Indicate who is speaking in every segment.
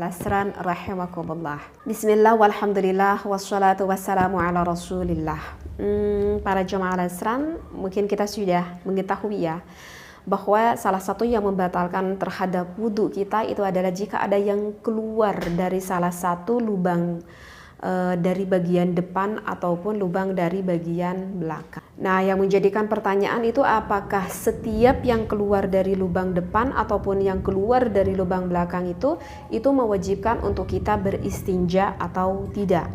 Speaker 1: al-asran rahimakumullah. Bismillah walhamdulillah wassalatu wassalamu ala rasulillah. Para jemaah al-asran, mungkin kita sudah mengetahui ya bahwa salah satu yang membatalkan terhadap wudhu kita itu adalah jika ada yang keluar dari salah satu lubang dari bagian depan ataupun lubang dari bagian belakang. Nah, yang menjadikan pertanyaan itu apakah setiap yang keluar dari lubang depan ataupun yang keluar dari lubang belakang itu mewajibkan untuk kita beristinja atau tidak.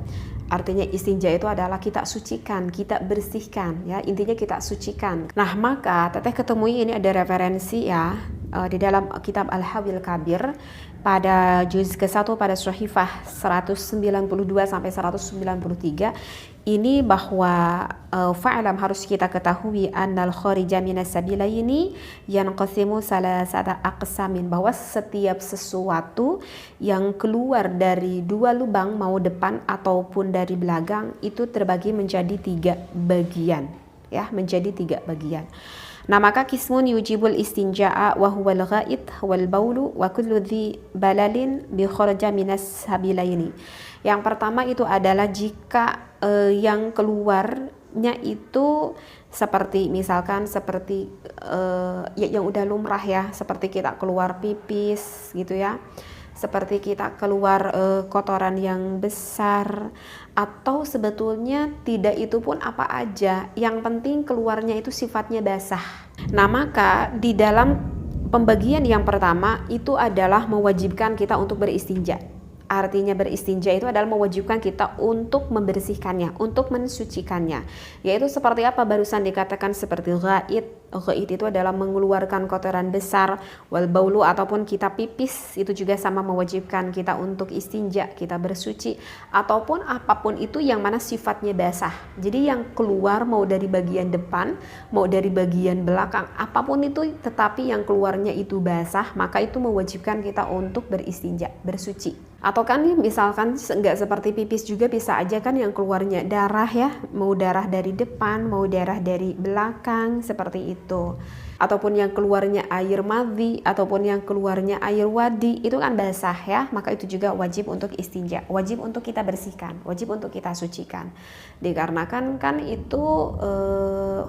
Speaker 1: Artinya istinja itu adalah kita sucikan, kita bersihkan ya, intinya kita sucikan. Nah, maka teteh ketemui ini ada referensi ya di dalam kitab Al-Hawil Kabir pada juz ke-1 pada Syahifah 192 sampai 193 ini bahwa fa'lam harus kita ketahui annal kharija minas sabilaini yanqasimu salasata aqsamin, bahwa setiap sesuatu yang keluar dari dua lubang mau depan ataupun dari belakang itu terbagi menjadi 3 bagian ya, menjadi 3 bagian. Nah, maka kismun yujibul istinja'a wa huwal ghaid wal baulu wa kullu dhi balalin bi kharaja minas sabilaini. Yang pertama itu adalah jika yang keluarnya itu seperti misalkan seperti yang udah lumrah ya, seperti kita keluar pipis gitu ya, seperti kita keluar kotoran yang besar, atau sebetulnya tidak itu pun apa aja, yang penting keluarnya itu sifatnya basah. Nah, maka di dalam pembagian yang pertama itu adalah mewajibkan kita untuk beristinja. Artinya beristinja itu adalah mewajibkan kita untuk membersihkannya, untuk mensucikannya. Yaitu seperti apa barusan dikatakan seperti ghaid. Ghaid itu adalah mengeluarkan kotoran besar, wal baulu ataupun kita pipis itu juga sama mewajibkan kita untuk istinja, kita bersuci, ataupun apapun itu yang mana sifatnya basah. Jadi yang keluar mau dari bagian depan, mau dari bagian belakang, apapun itu tetapi yang keluarnya itu basah, maka itu mewajibkan kita untuk beristinja, bersuci. Atau kan misalkan nggak seperti pipis juga bisa aja kan yang keluarnya darah ya, mau darah dari depan, mau darah dari belakang, seperti itu. Ataupun yang keluarnya air madhi, ataupun yang keluarnya air wadi, itu kan basah ya, maka itu juga wajib untuk istinja, wajib untuk kita bersihkan, wajib untuk kita sucikan. Dikarenakan kan itu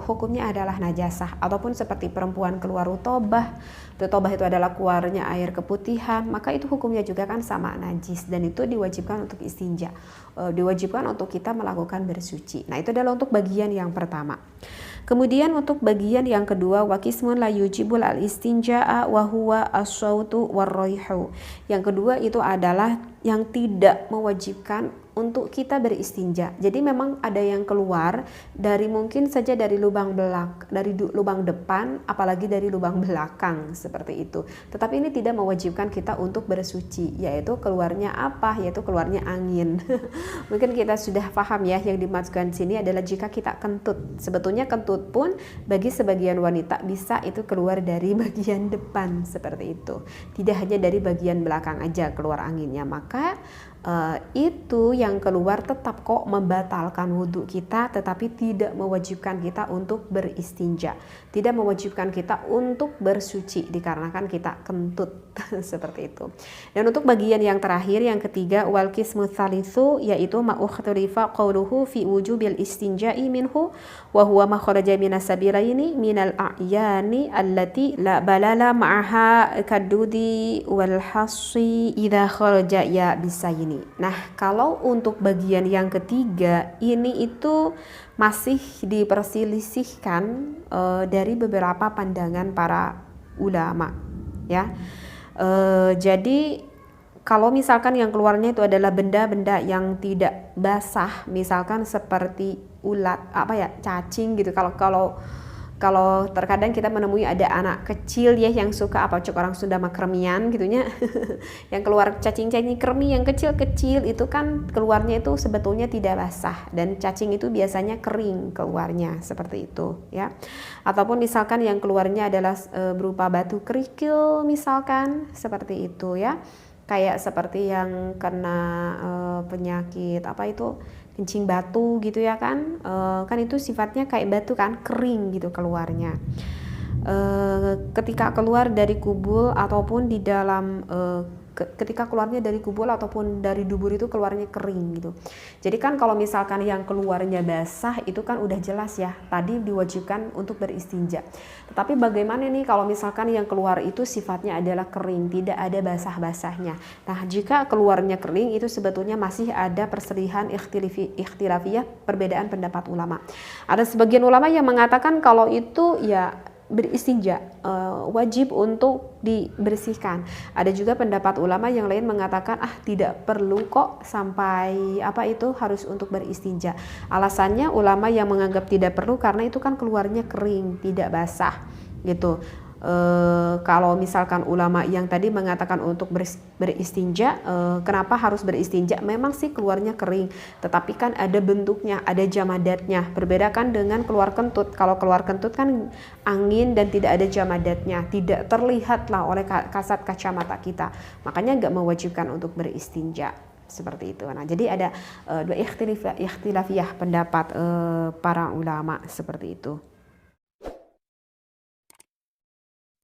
Speaker 1: hukumnya adalah najasah. Ataupun seperti perempuan keluar rutobah, rutobah itu adalah keluarnya air keputihan, maka itu hukumnya juga kan sama najis, dan itu diwajibkan untuk istinja, diwajibkan untuk kita melakukan bersuci. Nah, itu adalah untuk bagian yang pertama. Kemudian untuk bagian yang kedua, wakismun la yujibul al istinja'a wa huwa as-sautu war-raihu. Yang kedua itu adalah yang tidak mewajibkan untuk kita beristinja. Jadi memang ada yang keluar dari mungkin saja dari lubang dari lubang depan, apalagi dari lubang belakang seperti itu. Tetapi ini tidak mewajibkan kita untuk bersuci, yaitu keluarnya apa? Yaitu keluarnya angin. Mungkin kita sudah paham ya, yang dimaksudkan sini adalah jika kita kentut. Sebetulnya kentut pun bagi sebagian wanita bisa itu keluar dari bagian depan seperti itu. Tidak hanya dari bagian belakang aja keluar anginnya. Maka itu yang keluar tetap kok membatalkan wudhu kita, tetapi tidak mewajibkan kita untuk beristinja, tidak mewajibkan kita untuk bersuci dikarenakan kita kentut seperti itu. Dan untuk bagian yang terakhir, yang ketiga, wal qismu tsalitsu, yaitu ma'ukhtalifa qawluhu fi wujubil istinja'i minhu wa huwa ma kharaja minas sabilaini minal a'yani allati la balala ma'aha kadudi wal hassi idza kharaja ya bisaini. Nah, kalau untuk bagian yang ketiga ini itu masih diperselisihkan dari beberapa pandangan para ulama ya. Jadi kalau misalkan yang keluarnya itu adalah benda-benda yang tidak basah, misalkan seperti ulat, cacing gitu. Kalau terkadang kita menemui ada anak kecil ya yang suka orang Sunda mah kremian gitunya. Yang keluar cacing-cacing kremi yang kecil-kecil itu kan keluarnya itu sebetulnya tidak basah, dan cacing itu biasanya kering keluarnya seperti itu ya. Ataupun misalkan yang keluarnya adalah berupa batu kerikil misalkan seperti itu ya. Kayak seperti yang kena penyakit kencing batu gitu ya kan, kan itu sifatnya kayak batu kan, kering gitu keluarnya. Ketika keluar dari kubul ataupun di dalam ketika keluarnya dari kubul ataupun dari dubur itu keluarnya kering gitu. Jadi kan kalau misalkan yang keluarnya basah itu kan udah jelas ya, tadi diwajibkan untuk beristinja. Tetapi bagaimana nih kalau misalkan yang keluar itu sifatnya adalah kering, tidak ada basah-basahnya. Nah, jika keluarnya kering itu sebetulnya masih ada perselisihan ikhtilafiyah, perbedaan pendapat ulama. Ada sebagian ulama yang mengatakan kalau itu ya beristinja, wajib untuk dibersihkan. Ada juga pendapat ulama yang lain mengatakan tidak perlu kok sampai harus untuk beristinja. Alasannya ulama yang menganggap tidak perlu karena itu kan keluarnya kering, tidak basah gitu. Kalau misalkan ulama yang tadi mengatakan untuk beristinja, kenapa harus beristinja? Memang sih keluarnya kering, tetapi kan ada bentuknya, ada jamadatnya. Berbeda kan dengan keluar kentut. Kalau keluar kentut kan angin dan tidak ada jamadatnya, tidak terlihat lah oleh kasat kacamata kita. Makanya nggak mewajibkan untuk beristinja seperti itu. Nah, jadi ada dua ikhtilafiyah pendapat para ulama seperti itu.